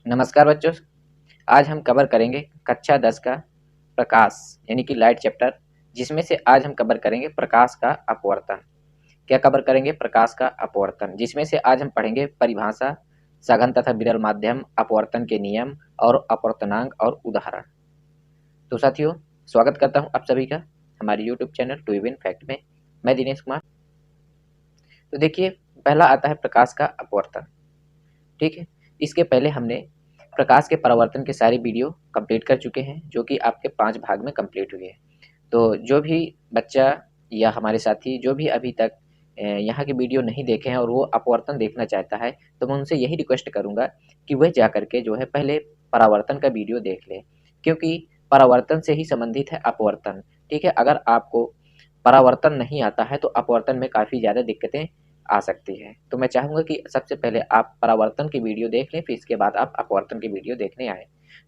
नमस्कार बच्चों। आज हम कवर करेंगे कक्षा 10 का प्रकाश यानी कि लाइट चैप्टर, जिसमें से आज हम कवर करेंगे प्रकाश का अपवर्तन। क्या कवर करेंगे? प्रकाश का अपवर्तन, जिसमें से आज हम पढ़ेंगे परिभाषा, सघन तथा विरल माध्यम, अपवर्तन के नियम और अपवर्तनांक और उदाहरण। तो साथियों, स्वागत करता हूं आप सभी का हमारे YouTube channel two win fact में। मैं दिनेश कुमार। तो देखिए, पहला आता है प्रकाश का अपवर्तन। ठीक है, इसके पहले हमने प्रकाश के परावर्तन के सारे वीडियो कंप्लीट कर चुके हैं, जो कि आपके 5 भाग में कंप्लीट हुए हैं। तो जो भी बच्चा या हमारे साथी जो भी अभी तक यहाँ के वीडियो नहीं देखे हैं और वो अपवर्तन देखना चाहता है, तो मैं उनसे यही रिक्वेस्ट करूँगा कि वह जा करके जो है पहले परावर्तन का वीडियो देख ले, क्योंकि परावर्तन से ही संबंधित है अपवर्तन। ठीक है, अगर आपको परावर्तन नहीं आता है तो अपवर्तन में काफ़ी ज़्यादा दिक्कतें आ सकती है। तो मैं चाहूँगा कि सबसे पहले आप परावर्तन की वीडियो देख लें, फिर इसके बाद आप अपवर्तन की वीडियो देखने आएँ।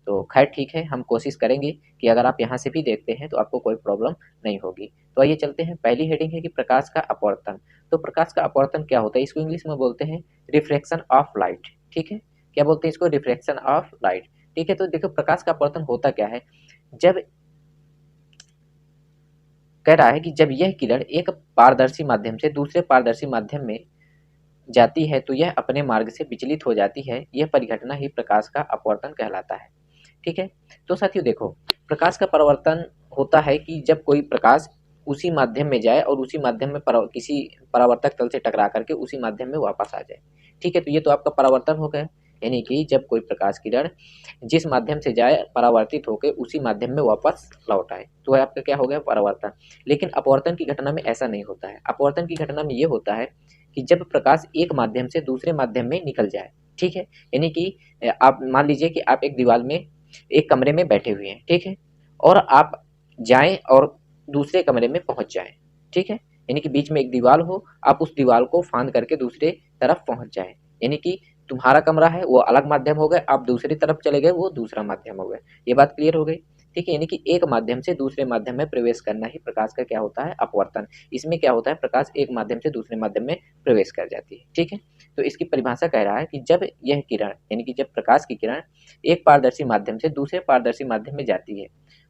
तो खैर ठीक है, हम कोशिश करेंगे कि अगर आप यहाँ से भी देखते हैं तो आपको कोई प्रॉब्लम नहीं होगी। तो आइए चलते हैं। पहली हेडिंग है कि प्रकाश का अपवर्तन। तो प्रकाश का अपवर्तन क्या होता है? इसको इंग्लिश में बोलते हैं रिफ्रैक्शन ऑफ लाइट। ठीक है, क्या बोलते हैं इसको? Refraction of light. ठीक है, तो देखो प्रकाश का अपवर्तन होता क्या है। जब कह रहा है कि जब यह किरण एक पारदर्शी माध्यम से दूसरे पारदर्शी माध्यम में जाती है तो यह अपने मार्ग से विचलित हो जाती है। यह परिघटना ही प्रकाश का अपवर्तन कहलाता है। ठीक है, तो साथियों देखो, प्रकाश का परावर्तन होता है कि जब कोई प्रकाश उसी माध्यम में जाए और उसी माध्यम में किसी परावर्तक तल से टकरा करके उसी माध्यम में वापस आ जाए। ठीक है, तो ये तो आपका परावर्तन हो गया, यानी कि जब कोई प्रकाश किरण जिस माध्यम से जाए परावर्तित होकर उसी माध्यम में वापस लौट आए, तो वह आपका क्या हो गया? परावर्तन। लेकिन अपवर्तन की घटना में ऐसा नहीं होता है। अपवर्तन की घटना में ये होता है कि जब प्रकाश एक माध्यम से दूसरे माध्यम में निकल जाए। ठीक है, यानी कि आप मान लीजिए कि आप एक दीवार में एक कमरे में बैठे हुए हैं। ठीक है, और आप जाएं और दूसरे कमरे में पहुंच जाएं। ठीक है, यानी कि बीच में एक दीवार हो, आप उस दीवार को फांद करके दूसरे तरफ पहुंच जाएं। यानी कि तुम्हारा कमरा है वो अलग माध्यम हो गए, आप दूसरी तरफ चले गए वो दूसरा माध्यम हो गए। ये बात क्लियर हो गई। ठीक है, यानी कि एक माध्यम से दूसरे माध्यम में प्रवेश करना ही प्रकाश का क्या होता है? अपवर्तन। इसमें क्या होता है? प्रकाश एक माध्यम से दूसरे माध्यम में प्रवेश कर जाती है। ठीक है, तो इसकी परिभाषा कह रहा है कि जब यह किरण यानी कि जब प्रकाश की किरण एक पारदर्शी माध्यम से दूसरे पारदर्शी माध्यम में जाती है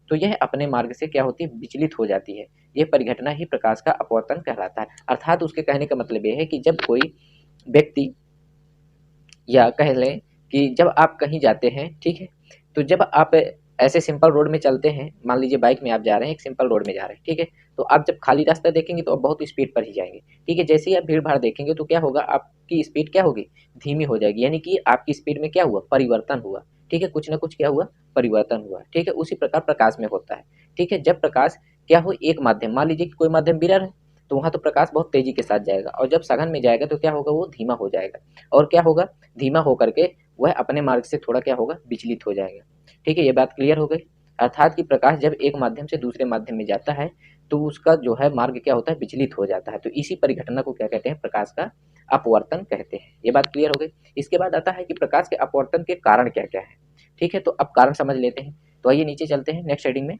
तो यह अपने मार्ग से क्या होती है? विचलित हो जाती है। यह परिघटना ही प्रकाश का अपवर्तन कहलाता है। अर्थात उसके कहने का मतलब यह है कि जब कोई व्यक्ति, या कह लें कि जब आप कहीं जाते हैं, ठीक है, तो जब आप ऐसे सिंपल रोड में चलते हैं, मान लीजिए बाइक में आप जा रहे हैं, एक सिंपल रोड में जा रहे हैं, ठीक है, तो आप जब खाली रास्ता देखेंगे तो आप बहुत स्पीड पर ही जाएंगे। ठीक है, जैसे ही आप भीड़ भाड़ देखेंगे तो क्या होगा? आपकी स्पीड क्या होगी? धीमी हो जाएगी, यानी कि आपकी स्पीड में क्या हुआ? परिवर्तन हुआ। ठीक है, कुछ ना कुछ क्या हुआ? परिवर्तन हुआ। ठीक है, उसी प्रकार प्रकाश में होता है। ठीक है, जब प्रकाश क्या हो, एक माध्यम, मान लीजिए कि कोई माध्यम विरल है, तो वहां तो प्रकाश बहुत तेजी के साथ जाएगा, और जब सघन में जाएगा तो क्या होगा? वो धीमा हो जाएगा। और क्या होगा? धीमा होकर के वह अपने मार्ग से थोड़ा क्या होगा? विचलित हो जाएगा। ठीक है, ये बात क्लियर हो गई। अर्थात कि प्रकाश जब एक माध्यम से दूसरे माध्यम में जाता है तो उसका जो है मार्ग क्या होता है? विचलित हो जाता है। तो इसी परिघटना को क्या कहते हैं? प्रकाश का अपवर्तन कहते हैं। ये बात क्लियर हो गई। इसके बाद आता है कि प्रकाश के अपवर्तन के कारण क्या क्या है। ठीक है, तो अब कारण समझ लेते हैं। तो आइए नीचे चलते हैं नेक्स्ट हेडिंग में।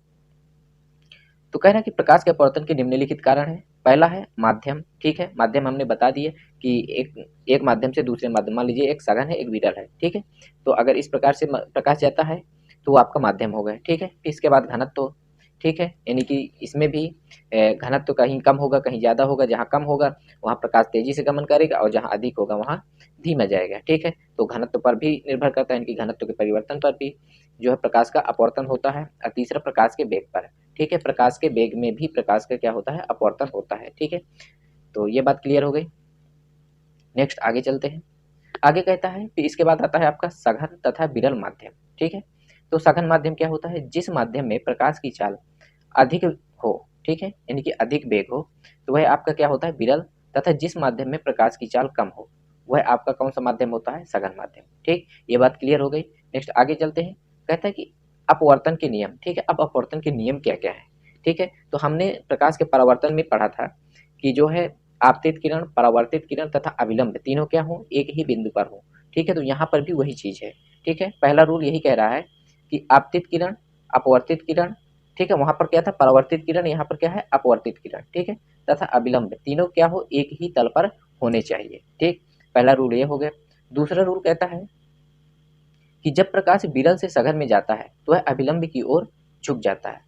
तो कह रहा है कि प्रकाश के अपवर्तन के निम्नलिखित कारण है। पहला है माध्यम। ठीक है, माध्यम हमने बता दिए कि एक माध्यम से दूसरे माध्यम, मान लीजिए एक सघन है एक विरल है। ठीक है, तो अगर इस प्रकार से प्रकाश जाता है तो वो आपका माध्यम हो गया। ठीक है, इसके बाद घनत्व। ठीक है, यानी कि इसमें भी घनत्व कहीं कम होगा कहीं ज़्यादा होगा। जहाँ कम होगा वहाँ प्रकाश तेजी से गमन करेगा और जहाँ अधिक होगा वहाँ धीमा जाएगा। ठीक है, तो घनत्व पर भी निर्भर करता है, इनकी घनत्व के परिवर्तन पर भी जो है प्रकाश का अपवर्तन होता है। और तीसरा प्रकाश के वेग पर। ठीक है, प्रकाश के वेग में भी प्रकाश का क्या होता है? अपवर्तन होता है। ठीक है, तो ये बात क्लियर हो गई। नेक्स्ट आगे चलते हैं। आगे कहता है कि इसके बाद आता है आपका सघन तथा विरल माध्यम। ठीक है, तो सघन माध्यम क्या होता है? जिस माध्यम में प्रकाश की चाल अधिक हो, ठीक है, यानी कि अधिक वेग हो, तो वह आपका क्या होता है? विरल। तथा जिस माध्यम में प्रकाश की चाल कम हो वह आपका कौन सा माध्यम होता है? सघन माध्यम। ठीक, ये बात क्लियर हो गई। नेक्स्ट आगे चलते हैं। कहता है कि अपवर्तन के नियम। ठीक है, अब अपवर्तन के नियम क्या क्या है? ठीक है, तो हमने प्रकाश के परावर्तन में पढ़ा था कि जो है आपतित किरण, परावर्तित किरण तथा अविलंब तीनों क्या हो? एक ही बिंदु पर हो। ठीक है, तो यहाँ पर भी वही चीज है। ठीक है, पहला रूल यही कह रहा है कि आपतित किरण, अपवर्तित किरण, ठीक है, वहां पर क्या था? परावर्तित किरण, यहाँ पर क्या है? अपवर्तित किरण। ठीक है, तथा अविलंब तीनों क्या हो? एक ही तल पर होने चाहिए। ठीक, पहला रूल ये हो गया। दूसरा रूल कहता है कि जब प्रकाश विरल से सघन में जाता है तो वह अभिलंब की ओर झुक जाता है।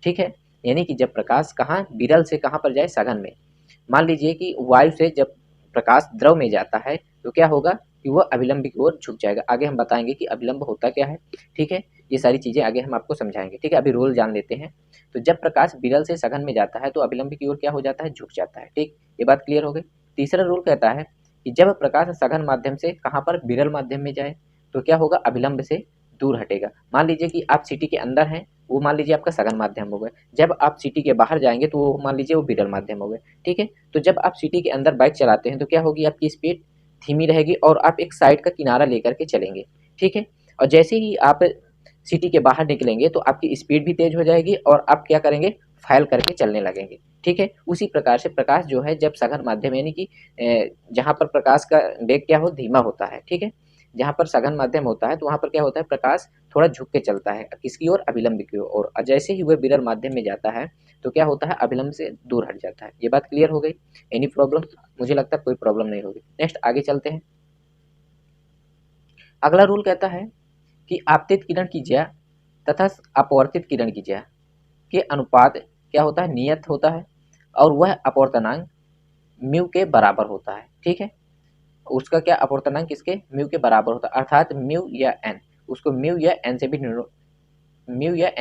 ठीक है, यानी कि जब प्रकाश कहाँ विरल से कहाँ पर जाए, सघन में। मान लीजिए कि वायु से जब प्रकाश द्रव में जाता है तो क्या होगा कि वह अभिलंब की ओर झुक जाएगा। आगे हम बताएंगे कि अभिलंब होता क्या है। ठीक है, ये सारी चीजें आगे हम आपको समझाएंगे। ठीक है, अभी रोल जान लेते हैं। तो जब प्रकाश विरल से सघन में जाता है तो अभिलंब की ओर क्या हो जाता है, झुक जाता है। ठीक, ये बात क्लियर हो गई। तीसरा रूल कहता है कि जब प्रकाश सघन माध्यम से कहाँ पर, विरल माध्यम में जाए तो क्या होगा, अभिलंब से दूर हटेगा। मान लीजिए कि आप सिटी के अंदर हैं, वो मान लीजिए आपका सघन माध्यम हो गया। जब आप सिटी के बाहर जाएंगे तो वो मान लीजिए वो विरल माध्यम हो गए। ठीक है, तो जब आप सिटी के अंदर बाइक चलाते हैं तो क्या होगी, आपकी स्पीड धीमी रहेगी और आप एक साइड का किनारा लेकर के चलेंगे। ठीक है, और जैसे ही आप सिटी के बाहर निकलेंगे तो आपकी स्पीड भी तेज हो जाएगी और आप क्या करेंगे, फैल करके चलने लगेंगे। ठीक है, उसी प्रकार से प्रकाश जो है जब सघन माध्यम यानी कि जहाँ पर प्रकाश का वेग क्या हो, धीमा होता है। ठीक है, जहाँ पर सघन माध्यम होता है तो वहाँ पर क्या होता है, प्रकाश थोड़ा झुक के चलता है, किसकी ओर, अभिलंब की ओर। और जैसे ही वह विरल माध्यम में जाता है तो क्या होता है, अभिलंब से दूर हट जाता है। ये बात क्लियर हो गई। Any problem? मुझे लगता है कोई प्रॉब्लम नहीं होगी। नेक्स्ट आगे चलते हैं। अगला रूल कहता है कि आपतित किरण की ज्या तथा अपवर्तित किरण की ज्या के अनुपात क्या होता है, नियत होता है और वह अपवर्तनांक म्यू के बराबर होता है। ठीक है, उसका क्या अपवर्तनांक किसके, म्यू के बराबर होता है, अर्थात म्यू या एन। उसको म्यू या एन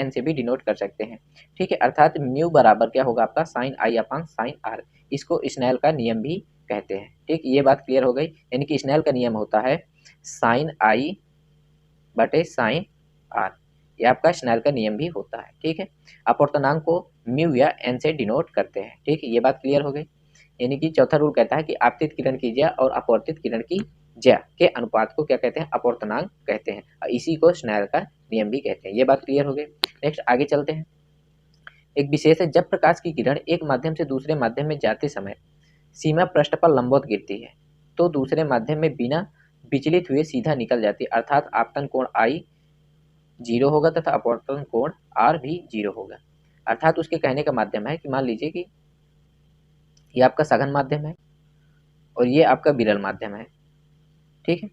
से भी डिनोट कर सकते हैं। ठीक है, अर्थात म्यू बराबर क्या होगा आपका, sine I upon sine R. इसको स्नेल का नियम भी कहते हैं। ठीक, ये बात क्लियर हो गई। यानी कि स्नेल का नियम होता है साइन आई बटे साइन आर, ये आपका स्नेल का नियम भी होता है। ठीक है, अपवर्तनांक को म्यू या एन से डिनोट करते हैं। ठीक है, ये बात क्लियर हो गई। यानी कि चौथा रूल कहता है कि आपतित किरण की ज्या और अपवर्तित किरण की ज्या के अनुपात को क्या कहते हैं, अपवर्तनांक कहते हैं और इसी को स्नेल का नियम भी कहते हैं। ये बात क्लियर हो गई। नेक्स्ट आगे चलते हैं। एक विशेष है, जब प्रकाश की किरण एक माध्यम से दूसरे माध्यम में जाते समय सीमा पृष्ठ पर लंबवत गिरती है तो दूसरे माध्यम में बिना विचलित हुए सीधा निकल जाती है, अर्थात आपतन कोण आई 0 होगा तथा अपवर्तन कोण आर भी 0 होगा। अर्थात उसके कहने का माध्यम है कि मान लीजिए कि ये आपका सघन माध्यम है और ये आपका विरल माध्यम है। ठीक है,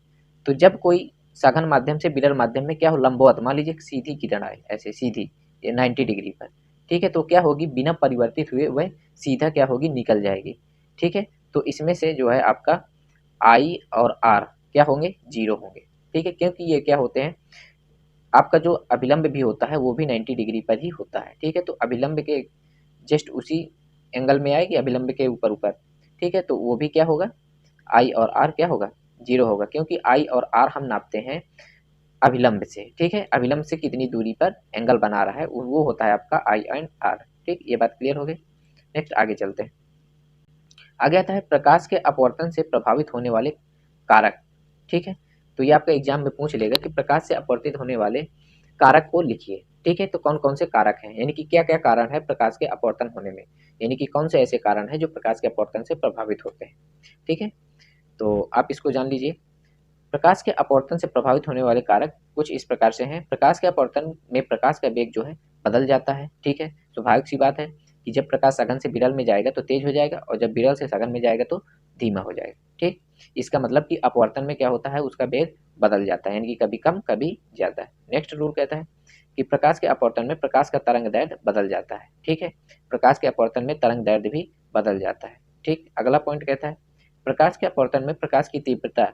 तो जब कोई सघन माध्यम से विरल माध्यम में क्या हो, लंबवत, मान लीजिए सीधी किरण आए ऐसे सीधी 90 डिग्री पर। ठीक है, तो क्या होगी, बिना परिवर्तित हुए वह सीधा क्या होगी, निकल जाएगी। ठीक है, तो इसमें से जो है आपका आई और आर क्या होंगे, 0 होंगे। ठीक है, क्योंकि ये क्या होते हैं, आपका जो अभिलंब भी होता है वो भी 90 डिग्री पर ही होता है। ठीक है, तो अभिलंब के जस्ट उसी एंगल में आएगी, अभिलंब के ऊपर ऊपर। ठीक है, तो वो भी क्या होगा, आई और आर क्या होगा, 0 होगा, क्योंकि आई और आर हम नापते हैं अभिलंब से। ठीक है, अभिलंब से कितनी दूरी पर एंगल बना रहा है वो होता है आपका आई एंड आर। ठीक, ये बात क्लियर हो गई। नेक्स्ट आगे चलते हैं। आगे आता है प्रकाश के अपवर्तन से प्रभावित होने वाले कारक। ठीक है, तो ये आपका एग्जाम में पूछ लेगा कि प्रकाश से अपवर्तित होने वाले कारक को लिखिए। ठीक है, तो कौन कौन से कारक हैं, यानी कि क्या क्या कारण है प्रकाश के अपवर्तन होने में, यानी कि कौन से ऐसे कारण हैं जो प्रकाश के अपवर्तन से प्रभावित होते हैं। ठीक है, तो आप इसको जान लीजिए। प्रकाश के अपवर्तन से प्रभावित होने वाले कारक कुछ इस प्रकार से हैं। प्रकाश के अपवर्तन में प्रकाश का वेग जो है बदल जाता है। ठीक है, स्वाभाविक सी बात है कि जब प्रकाश सघन से विरल में जाएगा तो तेज हो जाएगा और जब विरल से सघन में जाएगा तो धीमा हो जाएगा। ठीक, इसका मतलब कि अपवर्तन में क्या होता है, उसका वेग बदल जाता है, यानी कि कभी कम कभी ज्यादा। नेक्स्ट रूल कहता है कि प्रकाश के अपवर्तन में प्रकाश का तरंग दैर्ध्य बदल जाता है। ठीक है, प्रकाश के अपवर्तन में तरंग दैर्ध्य भी बदल जाता है। ठीक, अगला पॉइंट कहता है प्रकाश के अपवर्तन में प्रकाश की तीव्रता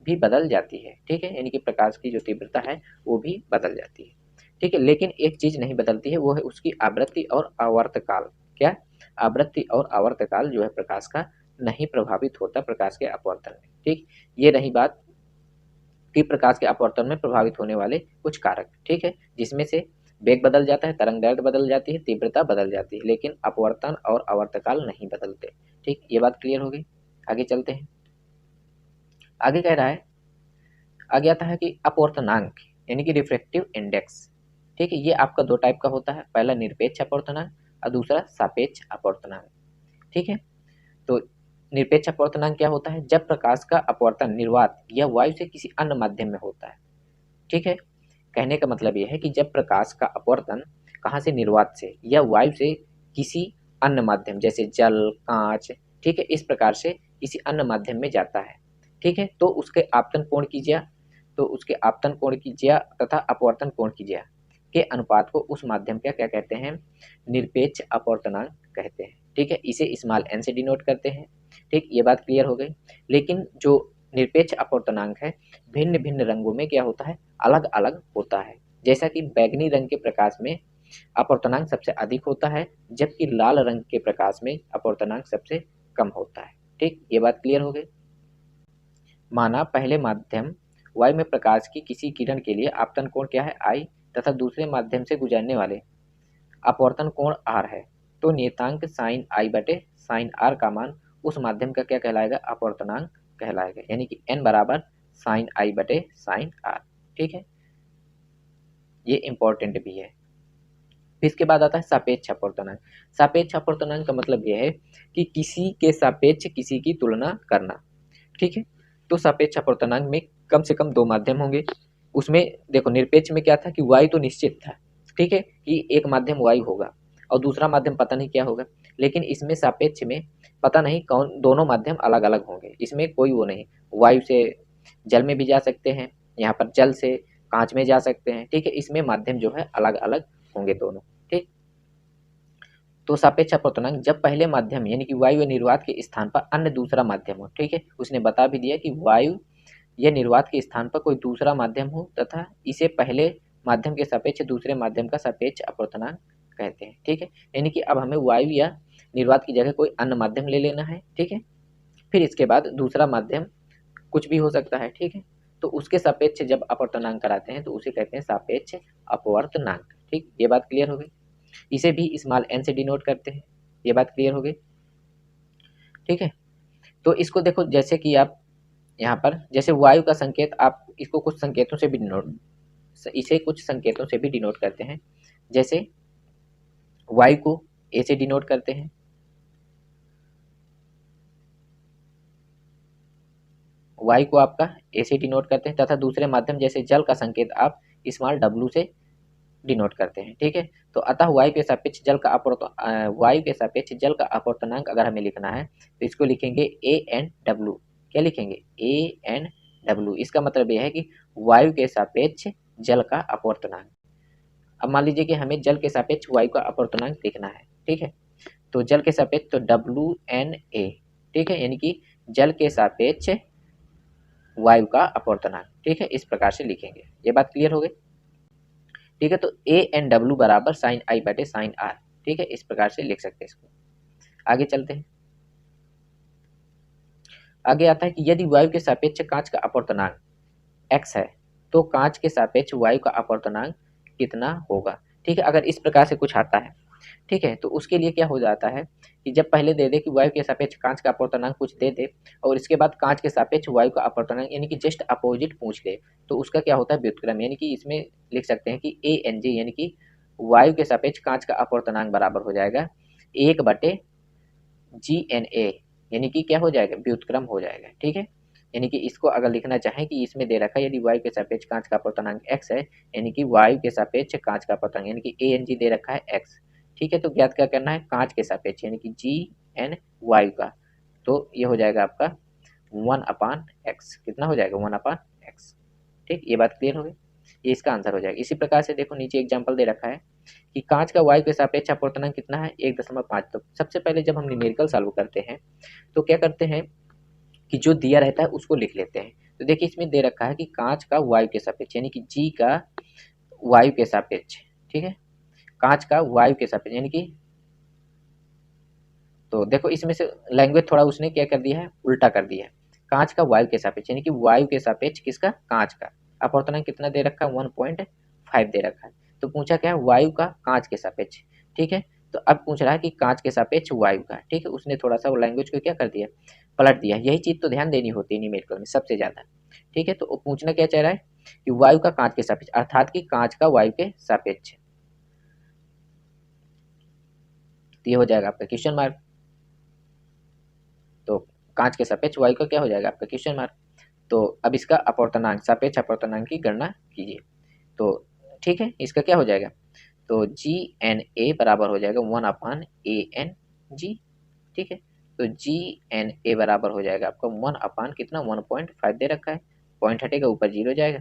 भी बदल जाती है। ठीक है, यानी कि प्रकाश की जो तीव्रता है वो भी बदल जाती है। ठीक है, लेकिन एक चीज नहीं बदलती है, वो है उसकी आवृत्ति और आवर्तकाल। क्या, आवृत्ति और आवर्तकाल जो है प्रकाश का नहीं प्रभावित होता प्रकाश के अपवर्तन में। ठीक, ये रही बात कि प्रकाश के अपवर्तन में प्रभावित होने वाले कुछ कारक। ठीक है, जिसमें से वेग बदल जाता है, तरंग दैर्ध्य बदल जाती है, तीव्रता बदल जाती है, लेकिन अपवर्तन और आवर्तकाल नहीं बदलते। ठीक, ये बात क्लियर हो गई। आगे चलते हैं। आगे कह रहा है, आगे आता है कि अपवर्तनांक यानी कि रिफ्रैक्टिव इंडेक्स। ठीक है, ये आपका दो टाइप का होता है, पहला निरपेक्ष अपवर्तनांक और दूसरा सापेक्ष अपवर्तनांक। ठीक है, तो निरपेक्ष अपवर्तनांक क्या होता है, जब प्रकाश का अपवर्तन निर्वात या वायु से किसी अन्य माध्यम में होता है। ठीक है, कहने का मतलब यह है कि जब प्रकाश का अपवर्तन कहाँ से, निर्वात से या वायु से किसी अन्य माध्यम जैसे जल, कांच, ठीक है, इस प्रकार से किसी अन्य माध्यम में जाता है। ठीक है, तो उसके आपतन कोण की ज्या तो उसके आपतन कोण की ज्या तथा अपवर्तन कोण की ज्या के अनुपात को उस माध्यम का क्या कहते हैं, निरपेक्ष अपवर्तनांक कहते हैं। ठीक है, इसे स्मॉल n से डिनोट करते हैं। ठीक, ये बात क्लियर हो गई। लेकिन जो निरपेक्ष अपवर्तनांक है भिन्न भिन्न रंगों में क्या होता है, अलग अलग होता है। जैसा कि बैगनी रंग के प्रकाश में अपवर्तनांक सबसे अधिक होता है, जबकि लाल रंग के प्रकाश में अपवर्तनांक सबसे कम होता है। ठीक, ये बात क्लियर हो गई। माना पहले माध्यम y में प्रकाश की किसी किरण के लिए आपतन कोण क्या है I तथा दूसरे माध्यम से गुजरने वाले अपवर्तन कोण r है, तो नियतांक साइन I बटे साइन r का मान उस माध्यम का क्या कहलाएगा, अपवर्तनांक कहलाएगा, यानी कि n बराबर साइन I बटे साइन r। ठीक है, ये इंपॉर्टेंट भी है। फिर इसके बाद आता है सापेक्ष अपवर्तनांक। सापेक्ष अपवर्तनांक का मतलब यह है कि किसी के सापेक्ष किसी की तुलना करना। ठीक है, तो सापेक्ष अपवर्तनांक में कम से कम दो माध्यम होंगे। उसमें देखो निरपेक्ष में क्या था कि y तो निश्चित था, ठीक है, कि एक माध्यम y होगा और दूसरा माध्यम पता नहीं क्या होगा। लेकिन इसमें सापेक्ष में पता नहीं कौन, दोनों माध्यम अलग अलग होंगे, इसमें कोई वो नहीं। वायु से जल में भी जा सकते हैं, यहाँ पर जल से कांच में जा सकते हैं। ठीक है, इसमें माध्यम जो है अलग अलग होंगे दोनों। ठीक, तो सापेक्ष अपवर्तनांक जब पहले माध्यम यानी कि वायु या निर्वात के स्थान पर अन्य दूसरा माध्यम हो। ठीक है, उसने बता भी दिया कि वायु या निर्वात के स्थान पर कोई दूसरा माध्यम हो तथा इसे पहले माध्यम के सापेक्ष दूसरे माध्यम का सापेक्ष अपवर्तनांक कहते हैं। ठीक है, यानी कि अब हमें वायु या निर्वात की जगह कोई अन्य माध्यम ले लेना है। ठीक है, फिर इसके बाद दूसरा माध्यम कुछ भी हो सकता है। ठीक है, तो उसके सापेक्ष जब अपवर्तनांक कराते हैं तो उसे कहते हैं सापेक्ष अपवर्तनांक। ठीक, ये बात क्लियर हो गई। इसे भी स्मॉल n से डिनोट करते हैं। ये बात क्लियर हो गई। ठीक है, तो इसको देखो, जैसे कि आप यहाँ पर जैसे वायु का संकेत, आप इसको कुछ संकेतों से भी डिनोट, इसे कुछ संकेतों से भी डिनोट करते हैं। जैसे वायु को ए से डिनोट करते हैं, वायु को आपका ए से डिनोट करते हैं, तथा दूसरे माध्यम जैसे जल का संकेत आप स्मॉल w से डिनोट करते हैं। ठीक है, तो अतः वायु के सापेक्ष जल का वायु के सापेक्ष जल का अपवर्तनांक अगर हमें लिखना है तो इसको लिखेंगे ए एन डब्ल्यू। क्या लिखेंगे, ए एन डब्ल्यू। इसका मतलब यह है कि वायु के सापेक्ष जल का अपवर्तनांक। अब मान लीजिए कि हमें जल के सापेक्ष वायु का अपवर्तनांक लिखना है। ठीक है, तो जल के सापेक्ष तो WNA। ठीक है, यानी कि जल के सापेक्ष वायु का अपवर्तनांक। ठीक है, इस प्रकार से लिखेंगे। ये बात क्लियर हो गई। ठीक है, तो ए एन डब्ल्यू बराबर साइन आई बटे साइन आर। ठीक है, इस प्रकार से लिख सकते हैं इसको। आगे चलते हैं। आगे आता है कि यदि वायु के सापेक्ष कांच का अपवर्तनांक x है तो कांच के सापेक्ष वायु का अपवर्तनांक कितना होगा। ठीक है, अगर इस प्रकार से कुछ आता है, ठीक है, तो उसके लिए क्या हो जाता है कि जब पहले दे दे कि वायु के सापेक्ष कांच का अपवर्तनांक कुछ दे दे और इसके बाद कांच के सापेक्ष वायु का अपवर्तनांक यानी कि जस्ट अपोजिट पूछ ले, तो उसका क्या होता है, व्युत्क्रम। यानी कि इसमें लिख सकते हैं कि ए एन जी यानी कि वायु के सापेक्ष कांच का अपवर्तनांक बराबर हो जाएगा 1/GNA, यानी कि क्या हो जाएगा, व्युत्क्रम हो जाएगा। ठीक है, यानी कि इसको अगर लिखना चाहें कि इसमें दे रखा है यदि वायु के सापेक्ष कांच का अपवर्तनांक x है, यानी कि वायु के सापेक्ष कांच का अपवर्तनांक यानी कि ANG दे रखा है x। ठीक है, तो ज्ञात क्या करना है, कांच के सापेक्ष यानी कि GN वायु का, तो ये हो जाएगा आपका 1/x। कितना हो जाएगा, 1/x। ठीक, ये बात क्लियर हो गई। ये इसका आंसर हो जाएगा। इसी प्रकार से देखो नीचे एग्जाम्पल दे रखा है कि कांच का वायु के सापेक्ष अपवर्तनांक कितना है, 1.5। तो सबसे पहले जब हम न्यूमेरिकल सॉल्व करते हैं तो क्या करते हैं कि जो दिया रहता है उसको लिख लेते हैं। तो देखिए इसमें दे रखा है कि कांच का वायु के सापेक्ष यानी कि जी का वायु के सापेक्ष। ठीक है, कांच का वायु के सापेक्ष यानी कि, तो देखो इसमें से लैंग्वेज थोड़ा उसने क्या कर दिया है, उल्टा कर दिया है। कांच का वायु के सापेक्ष यानी कि वायु के सापेक्ष किसका, कांच का। अपवर्तनांक कितना दे रखा है, 1.5 दे रखा है। तो पूछा क्या है, वायु का कांच के सापेक्ष। ठीक है, तो अब पूछ रहा है कि कांच के सापेक्ष वायु का। ठीक है, उसने थोड़ा सा वो लैंग्वेज को क्या कर दिया, पलट दिया। यही चीज तो ध्यान देनी होती है न्यूमेरिकल में सबसे ज्यादा। ठीक है, तो वो पूछना क्या चाह रहा है कि वायु का कांच के सापेक्ष, अर्थात कि कांच का वायु के सापेक्ष। तो ये हो जाएगा आपका क्वेश्चन मार्क। तो कांच के सापेक्ष वायु का क्या हो जाएगा आपका क्वेश्चन मार्क। तो अब इसका अपवर्तनांक, सापेक्ष अपवर्तनांक की गणना कीजिए। तो ठीक है, इसका क्या हो जाएगा, तो GNA बराबर हो जाएगा 1/ANG। ठीक है, तो GNA बराबर हो जाएगा आपका 1 अपान कितना, 1.5 दे रखा है, पॉइंट हटेगा, ऊपर 0 जाएगा।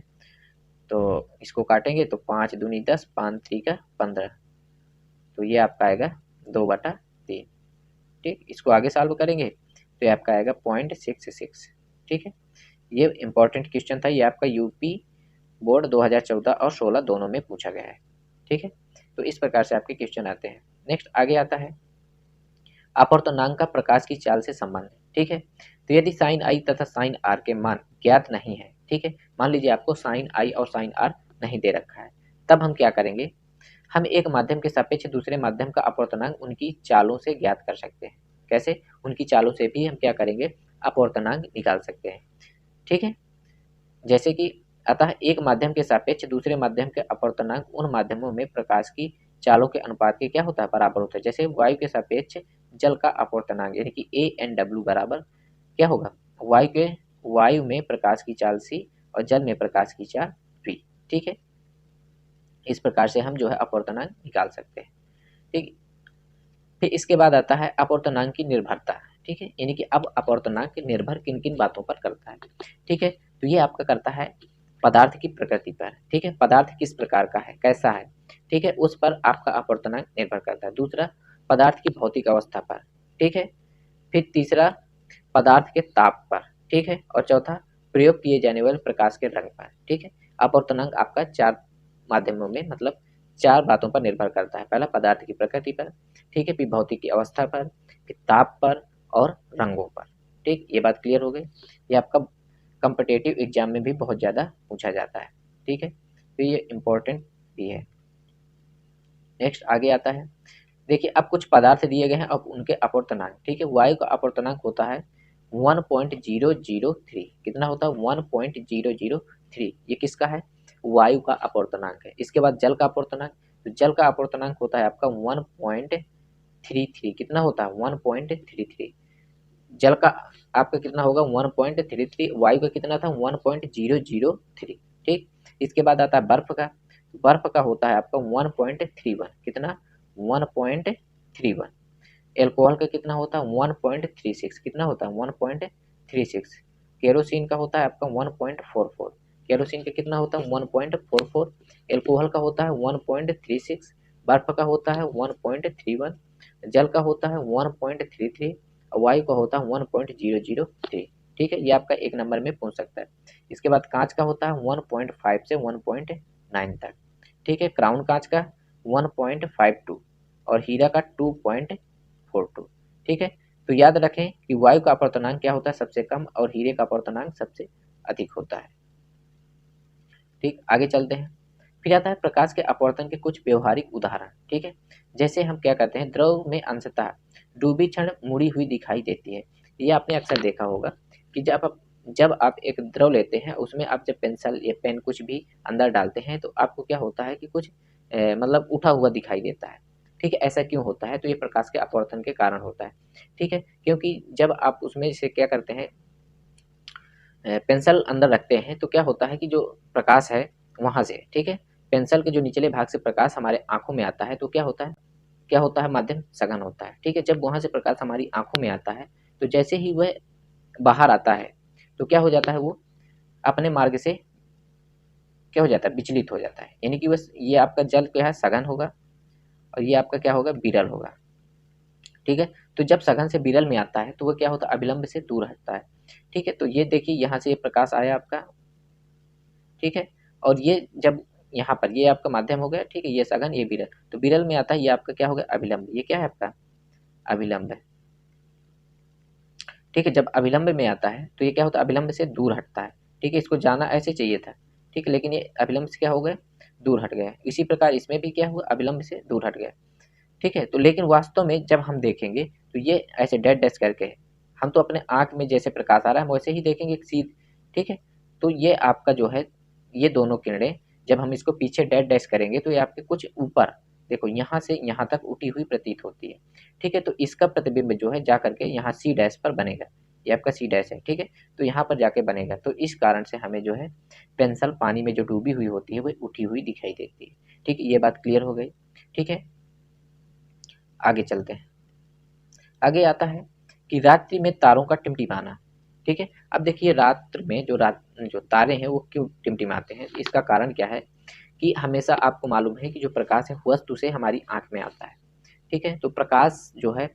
तो इसको काटेंगे तो 5 दूनी 10, 5 3 का 15, तो ये आपका आएगा 2/3। ठीक, इसको आगे सॉल्व करेंगे तो ये आपका आएगा 0.66। ठीक है, ये इंपॉर्टेंट क्वेश्चन था, ये आपका यूपी बोर्ड 2014 और 16 दोनों में पूछा गया है। ठीक है, तो इस प्रकार से आपके क्वेश्चन आते हैं। नेक्स्ट आगे आता है अपवर्तनांक का प्रकाश की चाल से संबंध। ठीक है, तो यदि साइन आई तथा साइन आर के मान ज्ञात नहीं है, ठीक है, मान लीजिए आपको साइन आई और साइन आर नहीं दे रखा है, तब हम क्या करेंगे, हम एक माध्यम के सापेक्ष दूसरे माध्यम का अपवर्तनांक उनकी चालों से ज्ञात कर सकते हैं। कैसे? उनकी चालों से भी हम क्या करेंगे, अपवर्तनांक निकाल सकते हैं। ठीक है, जैसे कि अतः एक माध्यम के सापेक्ष दूसरे माध्यम के अपवर्तनांक उन माध्यमों में प्रकाश की चालों के अनुपात के क्या होता है, बराबर होता है। जैसे वायु के सापेक्ष जल का अपवर्तनांक यानी कि ANW बराबर क्या होगा, वायु में प्रकाश की चाल C और जल में प्रकाश की चाल V। ठीक है, इस प्रकार से हम जो है अपवर्तनांक निकाल सकते हैं। ठीक, फिर इसके बाद आता है अपवर्तनांक की निर्भरता। ठीक है, यानी कि अब अपवर्तनांक निर्भर किन किन बातों पर करता है। ठीक है, तो ये आपका करता है पदार्थ की प्रकृति पर। ठीक है, पदार्थ किस प्रकार का है, कैसा है, ठीक है, उस पर आपका अपवर्तनांक निर्भर करता है। दूसरा, पदार्थ की भौतिक अवस्था पर। ठीक है, फिर तीसरा, पदार्थ के ताप पर। ठीक है, और चौथा, प्रयोग किए जाने वाले प्रकाश के रंग पर। ठीक है, अपवर्तनांक आपका 4 माध्यमों में मतलब 4 बातों पर निर्भर करता है। पहला, पदार्थ की प्रकृति पर। ठीक है, फिर भौतिक की अवस्था पर, फिर ताप पर और रंगों पर। ठीक, ये बात क्लियर हो गई। ये आपका कॉम्पिटिटिव एग्जाम में भी बहुत ज़्यादा पूछा जाता है। ठीक है, तो ये इम्पोर्टेंट भी है। नेक्स्ट आगे आता है, देखिए अब कुछ पदार्थ दिए गए हैं, अब उनके अपवर्तनांक। ठीक है, वायु का अपवर्तनांक होता है 1.003। कितना होता है, 1.003। ये किसका है, वायु का अपवर्तनांक है। इसके बाद जल का अपवर्तनांक, तो जल का अपवर्तनांक होता है आपका 1.33। कितना होता है, 1.33। जल का आपका कितना होगा, 1.33। वायु का कितना था, 1.003। ठीक, इसके बाद आता है बर्फ का। बर्फ का होता है आपका 1.31। कितना, 1.31। एल्कोहल का कितना होता है, 1.36। कितना होता है, 1.36। केरोसिन का होता है आपका 1.44। केरोसिन का कितना होता है, 1.44। एल्कोहल का होता है 1.36। बर्फ का होता है 1.31। जल का होता है 1.33। वायु का होता है 1.003। ठीक है, ये आपका 1 नंबर में पूछ सकता है। इसके बाद कांच का होता है 1.5 से 1.9 तक। ठीक है, क्राउन कांच का 1.52 और हीरा का 2.42। ठीक है, तो याद रखें कि वायु का अपवर्तनांक क्या होता है, सबसे कम, और हीरे का अपवर्तनांक सबसे अधिक होता है। ठीक, आगे चलते हैं। फिर आता है प्रकाश के अपवर्तन के कुछ व्यवहारिक उदाहरण। ठीक है, जैसे हम क्या करते हैं, द्रव में अंशतः डूबी क्षण मुड़ी हुई दिखाई देती है। ये आपने अक्सर देखा होगा कि जब आप एक द्रव लेते हैं, उसमें आप जब पेंसिल या पेन कुछ भी अंदर डालते हैं तो आपको क्या होता है कि कुछ मतलब उठा हुआ दिखाई देता है। ठीक है, ऐसा क्यों होता है, तो ये प्रकाश के अपवर्तन के कारण होता है। ठीक है, क्योंकि जब आप उसमें से क्या करते हैं, पेंसिल अंदर रखते हैं तो क्या होता है कि जो प्रकाश है वहाँ से, ठीक है, पेंसिल के जो निचले भाग से प्रकाश हमारे आंखों में आता है तो क्या होता है, माध्यम सघन होता है। ठीक है, जब वहाँ से प्रकाश हमारी आंखों में आता है तो जैसे ही वह बाहर आता है तो क्या हो जाता है, वो अपने मार्ग से क्या हो जाता है, विचलित हो जाता है। यानी कि बस ये आपका जल क्या है, सघन होगा, और ये आपका क्या होगा, विरल होगा। ठीक है, तो जब सघन से विरल में आता है तो वह क्या होता है, अभिलंब से दूर हटता है। ठीक है, तो ये देखिए यहाँ से ये प्रकाश आया आपका। ठीक है, और ये जब यहाँ पर ये आपका माध्यम हो गया। ठीक है, ये सघन, ये विरल, तो विरल में आता है, ये आपका क्या हो गया, अभिलंब। ये क्या है आपका, अभिलंब है। ठीक है, जब अभिलंब में आता है तो ये क्या होता है, अभिलंब से दूर हटता है। ठीक है, इसको जाना ऐसे चाहिए था। ठीक है, लेकिन ये अभिलंब से क्या हो गया, दूर हट गया। इसी प्रकार इसमें भी क्या हुआ, अभिलंब से दूर हट गया। ठीक है, तो लेकिन वास्तव में जब हम देखेंगे तो ये ऐसे डैश डैश करके है। हम तो अपने आँख में जैसे प्रकाश आ रहा है वैसे ही देखेंगे सीध। ठीक है, तो ये आपका जो है, ये दोनों किरणें जब हम इसको पीछे डैश डैश करेंगे तो ये आपके कुछ ऊपर, देखो यहाँ से यहाँ तक उठी हुई प्रतीत होती है। ठीक है, तो इसका प्रतिबिंब जो है जा करके यहाँ सी डैश पर बनेगा। ये आपका सी डैश है। ठीक है, तो यहाँ पर जाके बनेगा, तो इस कारण से हमें जो है पेंसिल पानी में जो डूबी हुई होती है वह उठी हुई दिखाई देती है। ठीक है, ये बात क्लियर हो गई। ठीक है, आगे चलते हैं। आगे आता है कि रात्रि में तारों का टिमटिमाना। ठीक है, अब देखिए रात्र में जो जो तारे हैं वो क्यों टिमटिमाते हैं? इसका कारण क्या है कि हमेशा आपको मालूम है कि जो प्रकाश है वस्तु से हमारी आँख में आता है, ठीक है? तो प्रकाश जो है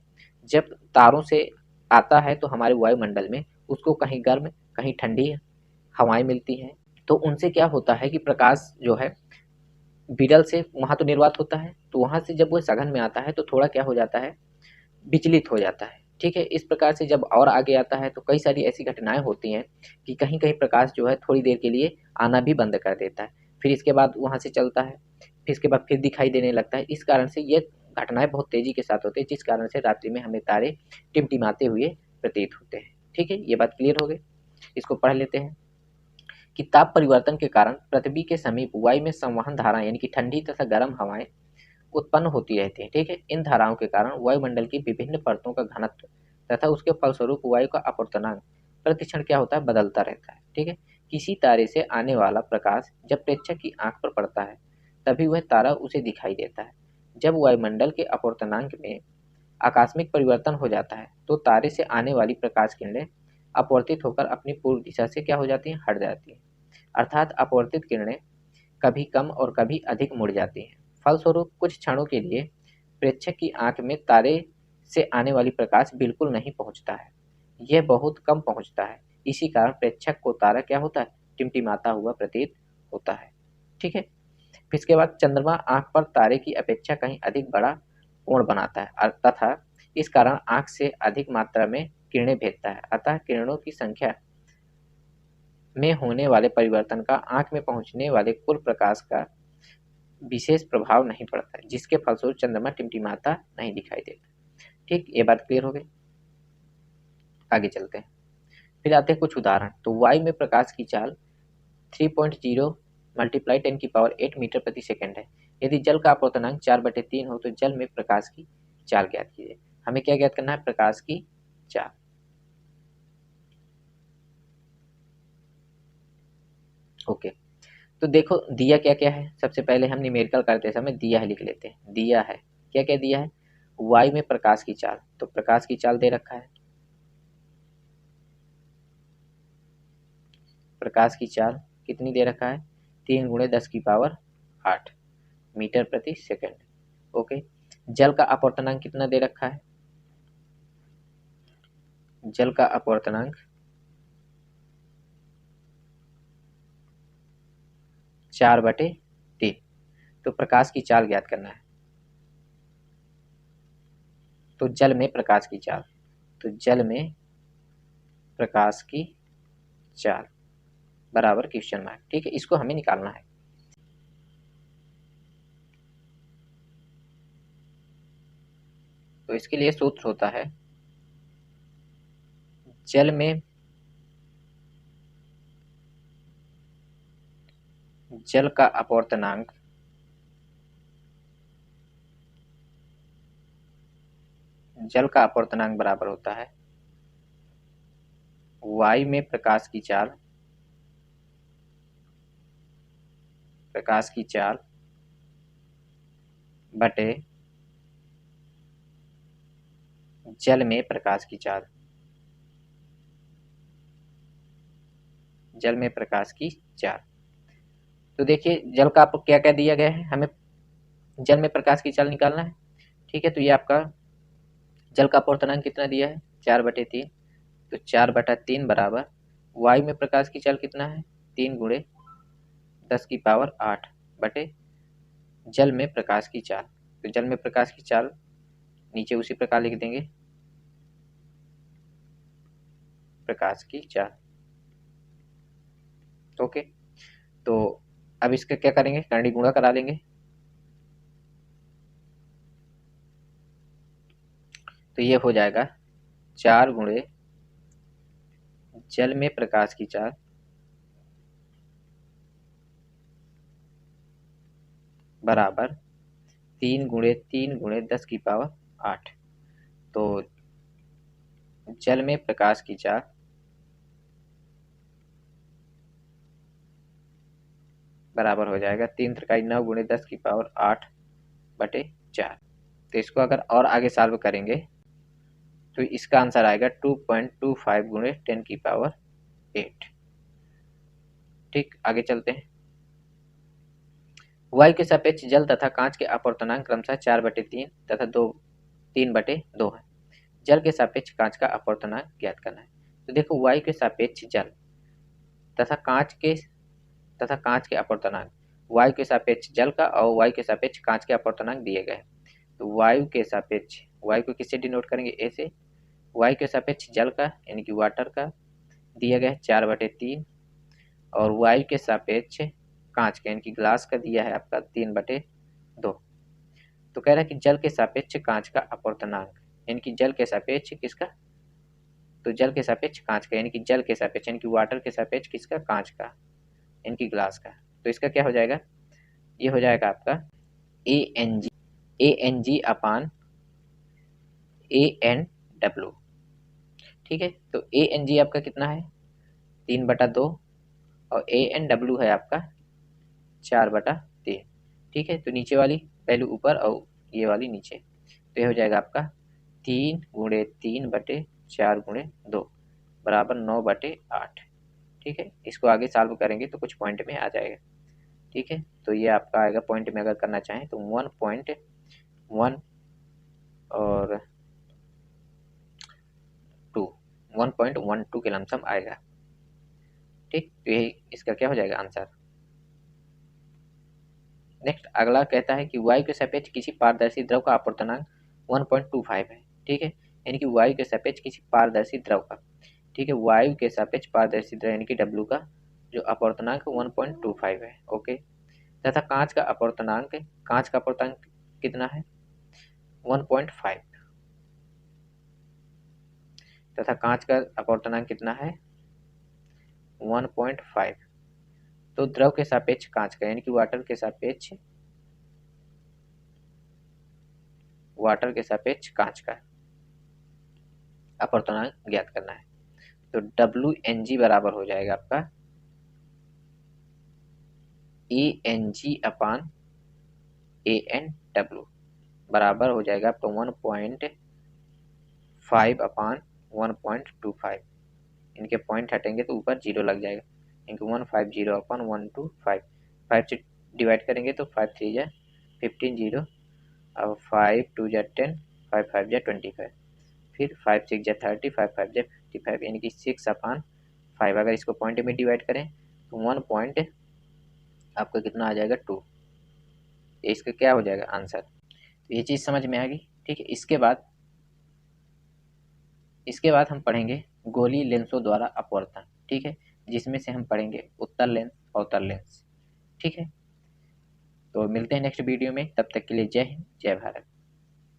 जब तारों से आता है तो हमारे वायुमंडल में उसको कहीं गर्म, कहीं ठंडी हवाएँ मिलती हैं। तो उनसे क्या होता है कि प्रकाश जो है विरल से वहाँ तो निर्वात होता है, तो वहाँ से जब वो सघन में आता है तो थोड़ा क्या हो जाता है, विचलित हो जाता है, ठीक है? इस प्रकार से जब और आगे आता है तो कई सारी ऐसी घटनाएँ होती हैं कि कहीं-कहीं प्रकाश जो है थोड़ी देर के लिए आना भी बंद कर देता है। फिर इसके बाद वहाँ से चलता है, फिर इसके बाद फिर दिखाई देने लगता है। इस कारण से ये घटनाएँ बहुत तेज़ी के साथ होती हैं, जिस कारण से रात्रि में हमें तारे टिमटिमाते हुए प्रतीत होते हैं, ठीक है? ये बात क्लियर हो गई। इसको पढ़ लेते हैं कि ताप परिवर्तन के कारण पृथ्वी के समीप वायु में संवहन धाराएँ यानी कि ठंडी तथा गर्म हवाएँ उत्पन्न होती रहती हैं, ठीक है? इन धाराओं के कारण वायुमंडल की विभिन्न परतों का घनत्व तथा उसके फलस्वरूप वायु का अपवर्तनांक प्रतिक्षण क्या होता है, बदलता रहता है, ठीक है? किसी तारे से आने वाला प्रकाश जब प्रेक्षक की आंख पर पड़ता है तभी वह तारा उसे दिखाई देता है। जब वायुमंडल के अपवर्तनांक में आकस्मिक परिवर्तन हो जाता है तो तारे से आने वाली प्रकाश किरणें अपवर्तित होकर अपनी पूर्व दिशा से क्या हो जाती हैं, हट जाती हैं। अर्थात अपवर्तित किरणें कभी कम और कभी अधिक मुड़ जाती हैं। फलस्वरूप कुछ क्षणों के लिए प्रेक्षक की आंख में तारे से आने वाली प्रकाश बिल्कुल नहीं पहुंचता है, यह बहुत कम पहुंचता है। इसी कारण प्रेक्षक को तारा क्या होता है, टिमटिमाता हुआ प्रतीत होता है, ठीक है? फिर इसके बाद चंद्रमा आंख पर तारे की अपेक्षा कहीं अधिक बड़ा कोण बनाता है तथा इस कारण आंख से अधिक मात्रा में किरणें भेजता है, अतः किरणों की संख्या में होने वाले परिवर्तन का आंख में पहुंचने वाले कुल प्रकाश का विशेष प्रभाव नहीं पड़ता है, जिसके फलस्वरूप चंद्रमा टिमटिमाता नहीं दिखाई देता। ठीक, ये बात क्लियर हो गई। आगे चलते हैं, फिर आते हैं कुछ उदाहरण। तो वायु में प्रकाश की चाल 3.0 मल्टीप्लाई 10⁸ मीटर प्रति सेकंड है। यदि जल का अपवर्तनांक 4/3 हो तो जल में प्रकाश की चाल ज्ञात कीजिए। हमें क्या ज्ञात करना है, प्रकाश की चाल। ओके, तो देखो दिया क्या क्या है। सबसे पहले हम न्यूमेरिकल करते समय दिया है लिख लेते हैं। दिया है, क्या क्या दिया है, वायु में प्रकाश की चाल, तो प्रकाश की चाल दे रखा है। प्रकाश की चाल कितनी दे रखा है, 3 × 10⁸ मीटर प्रति सेकंड। ओके, जल का अपवर्तनांक कितना दे रखा है, जल का अपवर्तनांक 4/3। तो प्रकाश की चाल ज्ञात करना है। तो जल में प्रकाश की चाल, तो जल में प्रकाश की चाल बराबर क्वेश्चन मार्क, ठीक है? इसको हमें निकालना है। तो इसके लिए सूत्र होता है जल में जल का अपवर्तनांक बराबर होता है वायु में प्रकाश की चाल बटे जल में प्रकाश की चाल, जल में प्रकाश की चाल। तो देखिए जल का आपको क्या क्या दिया गया है, हमें जल में प्रकाश की चाल निकालना है, ठीक है? तो ये आपका जल का अपवर्तनांक कितना दिया है, 4/3। तो 4/3 बराबर वायु में प्रकाश की चाल कितना है, 3 × 10⁸ बटे जल में प्रकाश की चाल। तो जल में प्रकाश की चाल नीचे उसी प्रकार लिख देंगे, प्रकाश की चाल। ओके, तो अब इसका क्या करेंगे, करणी गुणा करा लेंगे। तो ये हो जाएगा 4 × जल में प्रकाश की चाल बराबर 3 × 3 × 10⁸। तो जल में प्रकाश की चाल बराबर हो जाएगा 3 × 9 × 10⁸ बटे 4। तो इसको अगर और आगे सॉल्व करेंगे तो इसका आंसर आएगा 2.25 × 10⁸। ठीक, आगे चलते हैं। वायु के सापेक्ष जल तथा कांच के अपवर्तनांक क्रमशः 4/3 तथा 3/2 है। जल के सापेक्ष कांच का अपवर्तनांक ज्ञात करना है। तो देखो, वायु के सापेक्ष जल तथा कांच के अपवर्तनांक, वायु के सापेक्ष जल का और वायु के सापेक्ष कांच के अपवर्तनांक दिए गए। तो वायु के सापेक्ष, वायु को किससे डिनोट करेंगे? ए से। वायु के सापेक्ष जल का यानी कि वाटर का दिया गया है 4/3, और वायु के सापेक्ष कांच का यानी कि ग्लास का दिया है आपका 3/2। तो कह रहा है कि जल के सापेक्ष कांच का अपवर्तनांक यानी कि जल के सापेक्ष किसका? तो जल के सापेक्ष कांच का यानी कि जल के सापेक्ष यानी कि वाटर के सापेक्ष किसका? कांच का यानी कि ग्लास का। तो इसका क्या हो जाएगा? ये हो जाएगा आपका ANG अपान ANW। ठीक है, तो ANG आपका कितना है? 3/2 और ANW है आपका 4/3। ठीक है, तो नीचे वाली वैल्यू ऊपर और ये वाली नीचे। तो ये हो जाएगा आपका 3 × 3/4 × 2 बराबर 9/8। ठीक है, इसको आगे सॉल्व करेंगे तो कुछ पॉइंट में आ जाएगा। ठीक है, तो ये आपका आएगा पॉइंट में अगर करना चाहें तो 1.1 और 1.12 के लमसम आएगा। ठीक, तो ये इसका क्या हो जाएगा आंसर। नेक्स्ट अगला कहता है कि वायु के सापेक्ष किसी पारदर्शी द्रव का अपवर्तनांक 1.25 है। ठीक है, यानी कि वायु के सापेक्ष किसी पारदर्शी द्रव का, ठीक है, वायु के सापेक्ष पारदर्शी द्रव यानी कि W का जो अपवर्तनांक 1.25 है। ओके, तथा कांच का अपवर्तनांक कितना है? 1.5। तथा कांच का अपवर्तनांक कितना है? 1.5। तो द्रव के सापेक्ष कांच का यानी कि वाटर के सापेक्ष कांच का अपवर्तनांक ज्ञात करना है। तो WNG बराबर हो जाएगा आपका ANG अपान ANW बराबर हो जाएगा आपका 1.5 अपान 1.25। इनके पॉइंट हटेंगे तो ऊपर 0 लग जाएगा, इनके 150 अपान 125। 5 से डिवाइड करेंगे तो 5 3 जा 15 0, अब 5 2 जा 10, 5 5 जा 25, फिर 5 6 जा 30, 5 5 जा 55 यानी कि 6/5। अगर इसको पॉइंट में डिवाइड करें तो 1 पॉइंट आपका कितना आ जाएगा? 2। इसका क्या हो जाएगा आंसर। तो ये चीज़ समझ में आ गई। ठीक है, इसके बाद हम पढ़ेंगे गोलीय लेंसों द्वारा अपवर्तन। ठीक है, जिसमें से हम पढ़ेंगे उत्तल लेंस, अवतल लेंस। ठीक है, तो मिलते हैं नेक्स्ट वीडियो में, तब तक के लिए जय हिंद, जय भारत।